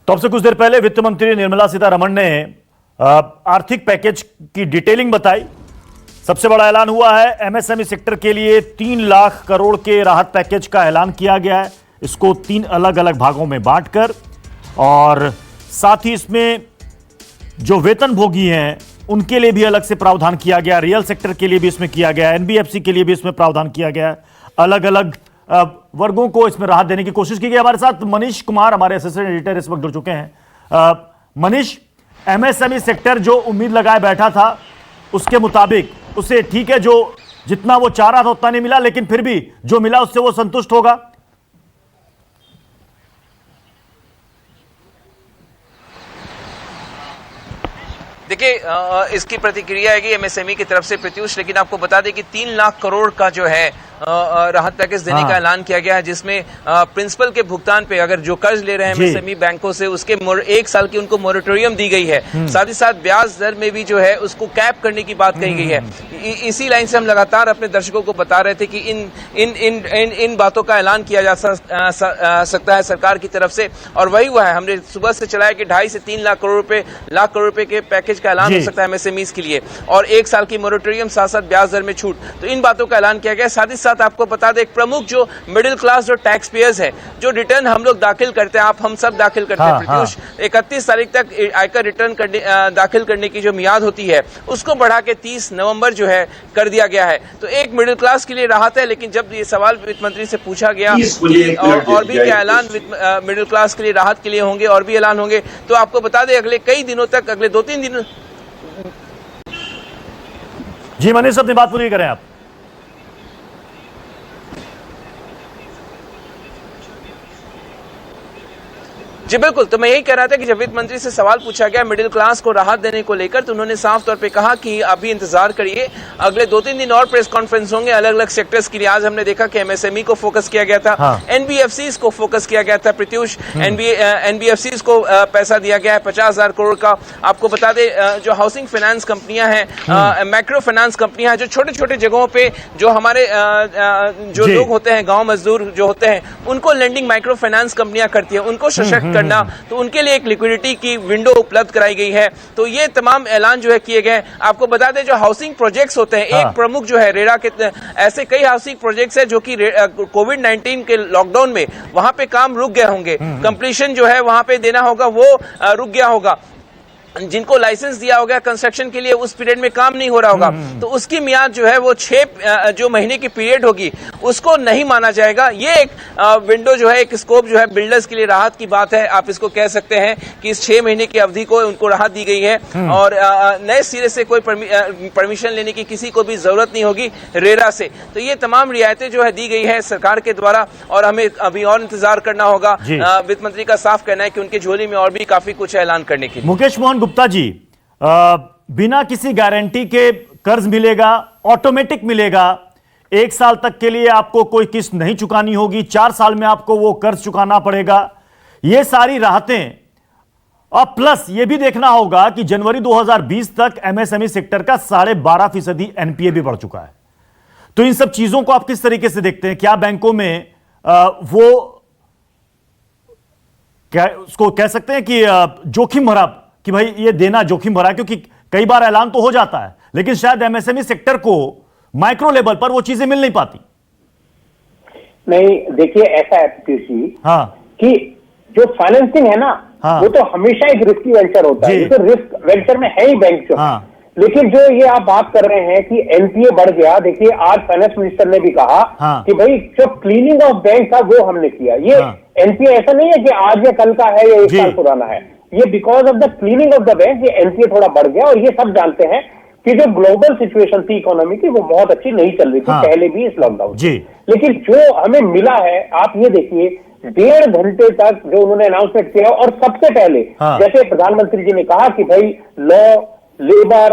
तो अब से कुछ देर पहले वित्त मंत्री निर्मला सीतारमण ने आर्थिक पैकेज की डिटेलिंग बताई। सबसे बड़ा ऐलान हुआ है, एमएसएमई सेक्टर के लिए 3 लाख करोड़ के राहत पैकेज का ऐलान किया गया है। इसको 3 अलग अलग भागों में बांटकर, और साथ ही इसमें जो वेतनभोगी हैं उनके लिए भी अलग से प्रावधान किया गया, रियल सेक्टर के लिए भी इसमें किया गया, एनबीएफसी के लिए भी इसमें प्रावधान किया गया है। अलग अलग वर्गों को इसमें राहत देने की कोशिश की गई। हमारे साथ मनीष कुमार, हमारे असिस्टेंट एडिटर, इस वक्त जुड़ चुके हैं। मनीष, एमएसएमई सेक्टर जो उम्मीद लगाए बैठा था उसके मुताबिक उसे ठीक है, जो जितना वो चाह रहा था उतना नहीं मिला, लेकिन फिर भी जो मिला उससे वो संतुष्ट होगा? देखिए, इसकी प्रतिक्रिया है कि एमएसएमई की तरफ से प्रत्युष, लेकिन आपको बता दें कि 3 लाख करोड़ का जो है राहत पैकेज देने का ऐलान किया गया है, जिसमें प्रिंसिपल के भुगतान पे अगर जो कर्ज ले रहे हैं एमएसएमई बैंकों से उसके 1 साल की उनको मोरेटोरियम दी गई है। साथ ही साथ ब्याज दर में भी जो है उसको कैप करने की बात कही गई है। इसी लाइन से हम लगातार अपने दर्शकों को बता रहे थे कि इन बातों का ऐलान किया जा सकता है सरकार की तरफ से, और वही हुआ है। हमने सुबह से चलाया कि 2.5 से 3 लाख करोड़ रुपए के पैकेज का ऐलान हो सकता है एमएसएमईज के लिए, और 1 साल की मोरेटोरियम, साथ साथ ब्याज दर में छूट। तो इन बातों का ऐलान किया गया। साथ ही साथ आपको बता दें, एक प्रमुख जो मिडिल क्लास जो टैक्स पेयर्स है, जो रिटर्न हम लोग दाखिल करते हैं, हम सब दाखिल करते हैं प्रत्युष, 31 तारीख तक आयकर रिटर्न दाखिल करने की जो मियाद होती है उसको बढ़ा के 30 नवंबर जो है कर दिया गया है। तो एक मिडिल क्लास के लिए राहत है। लेकिन जब ये सवाल वित्त मंत्री से पूछा गया और भी क्या ऐलान मिडिल क्लास के लिए राहत के लिए होंगे, और भी ऐलान होंगे, तो आपको बता दें अगले कई दिनों तक, अगले 2-3 दिन। जी मनीष, अपनी बात पूरी करें आप। जी बिल्कुल, तो मैं यही कह रहा था कि जब वित्त मंत्री से सवाल पूछा गया मिडिल क्लास को राहत देने को लेकर, तो उन्होंने साफ तौर पे कहा कि अभी इंतजार करिए, अगले 2-3 दिन और प्रेस कॉन्फ्रेंस होंगे अलग अलग सेक्टर्स के लिए। आज हमने देखा कि एमएसएमई को फोकस किया गया था, एनबीएफसीज को फोकस किया गया था प्रत्युष। एनबीएफसीज को पैसा दिया गया है 50,000 करोड़ का। आपको बता दें, जो हाउसिंग फाइनेंस कंपनियां हैं, माइक्रो फाइनेंस कंपनियां हैं, जो छोटे छोटे जगहों पे जो हमारे जो लोग होते हैं, गाँव मजदूर जो होते हैं, उनको लेंडिंग माइक्रो फाइनेंस कंपनियां करती है, उनको सशक्त करना, तो उनके लिए एक लिक्विडिटी की विंडो उपलब्ध कराई गई है। तो ये तमाम ऐलान जो है किए गए। आपको बता दें, जो हाउसिंग प्रोजेक्ट्स होते हैं, एक प्रमुख जो है रेरा के, ऐसे कई हाउसिंग प्रोजेक्ट्स हैं जो कि कोविड-19 के लॉकडाउन में वहां पे काम रुक गए होंगे, कंप्लीशन जो है वहां पे देना होगा वो रुक गया होगा। जिनको लाइसेंस दिया होगा कंस्ट्रक्शन के लिए, उस पीरियड में काम नहीं हो रहा होगा, तो उसकी मियाद जो है वो 6 जो महीने की पीरियड होगी उसको नहीं माना जाएगा। ये एक विंडो जो है, एक स्कोप जो है बिल्डर्स के लिए राहत की बात है। आप इसको कह सकते हैं कि इस 6 महीने की अवधि को उनको राहत दी गई है, और नए सिरे से कोई परमिशन लेने की किसी को भी जरूरत नहीं होगी रेरा से। तो ये तमाम रियायतें जो है दी गई है सरकार के द्वारा, और हमें अभी और इंतजार करना होगा। वित्त मंत्री का साफ कहना है कि उनकी झोली में और भी काफी कुछ ऐलान करने के लिए। मुकेश मोहन गुप्ता जी, बिना किसी गारंटी के कर्ज मिलेगा, ऑटोमेटिक मिलेगा, 1 साल तक के लिए आपको कोई किस्त नहीं चुकानी होगी, 4 साल में आपको वो कर्ज चुकाना पड़ेगा, ये सारी राहतें। और प्लस ये भी देखना होगा कि जनवरी 2020 तक एमएसएमई सेक्टर का 12.5% एनपीए भी बढ़ चुका है। तो इन सब चीजों को आप किस तरीके से देखते हैं? क्या बैंकों में वो क्या उसको कह सकते हैं कि जोखिम भरा, कि भाई ये देना जोखिम भरा, क्योंकि कई बार ऐलान तो हो जाता है लेकिन शायद एमएसएमई सेक्टर को माइक्रो लेवल पर वो चीजें मिल नहीं पाती? नहीं, देखिए ऐसा है कि जो फाइनेंसिंग है ना, वो तो हमेशा एक रिस्की वेंचर होता है। ये तो रिस्क वेंचर में है ही बैंक जो। लेकिन जो ये आप बात कर रहे हैं कि एनपीए बढ़ गया, देखिए आज फाइनेंस मिनिस्टर ने भी कहा कि भाई जो क्लीनिंग ऑफ बैंक था वो हमने किया। ये एनपीए ऐसा नहीं है कि आज या कल का है या 1 साल पुराना है, ये because of the cleaning of the bank ये एनपीए थोड़ा बढ़ गया। और ये सब जानते हैं कि जो ग्लोबल सिचुएशन थी इकोनॉमी की, वो बहुत अच्छी नहीं चल रही थी पहले भी इस लॉकडाउन से। लेकिन जो हमें मिला है, आप ये देखिए 1.5 घंटे तक जो उन्होंने अनाउंसमेंट किया, और सबसे पहले जैसे प्रधानमंत्री जी ने कहा कि भाई लॉ, लेबर,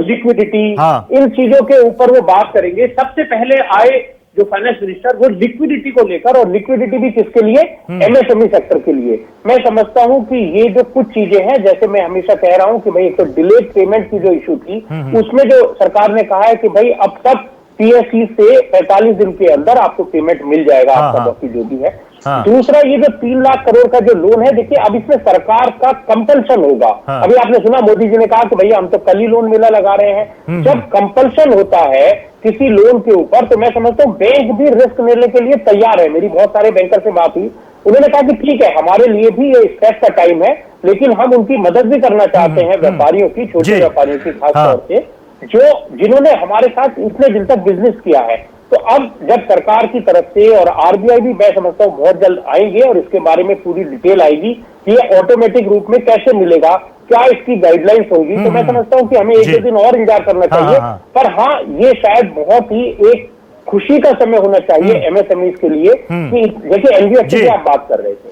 लिक्विडिटी, इन चीजों के ऊपर वो बात करेंगे। सबसे पहले आए जो फाइनेंस मिनिस्टर, वो लिक्विडिटी को लेकर, और लिक्विडिटी भी किसके लिए? एमएसएमई सेक्टर के लिए। मैं समझता हूं कि ये जो कुछ चीजें हैं, जैसे मैं हमेशा कह रहा हूं कि भाई एक तो डिलेड पेमेंट की जो इशू थी, उसमें जो सरकार ने कहा है कि भाई अब तक पीएससी से 45 दिन के अंदर आपको पेमेंट मिल जाएगा, आपका बाकी जो भी है। दूसरा, ये जो 3 लाख करोड़ का जो लोन है, देखिए अब इसमें सरकार का कंपल्शन होगा। अभी आपने सुना मोदी जी ने कहा कि भैया हम तो कल ही लोन मेला लगा रहे हैं। जब कंपल्शन होता है किसी लोन के ऊपर, तो मैं समझता हूँ बैंक भी रिस्क लेने के लिए तैयार है। मेरी बहुत सारे बैंकर से बात हुई, उन्होंने कहा कि ठीक है, हमारे लिए भी ये स्ट्रेस का टाइम है, लेकिन हम उनकी मदद भी करना चाहते हैं, व्यापारियों की, छोटे व्यापारियों की खासतौर से, जिन्होंने हमारे साथ इतने दिन तक बिजनेस किया है। तो अब जब सरकार की तरफ से और आरबीआई भी, मैं समझता हूँ बहुत जल्द आएंगे और इसके बारे में पूरी डिटेल आएगी कि ये ऑटोमेटिक रूप में कैसे मिलेगा, क्या इसकी गाइडलाइंस होगी। तो मैं समझता हूँ कि हमें 1-2 दिन और इंतजार करना चाहिए। पर हाँ, ये शायद बहुत ही एक खुशी का समय होना चाहिए एमएसएमई के लिए कि देखिए एनबीएफसी की आप बात कर रहे थे,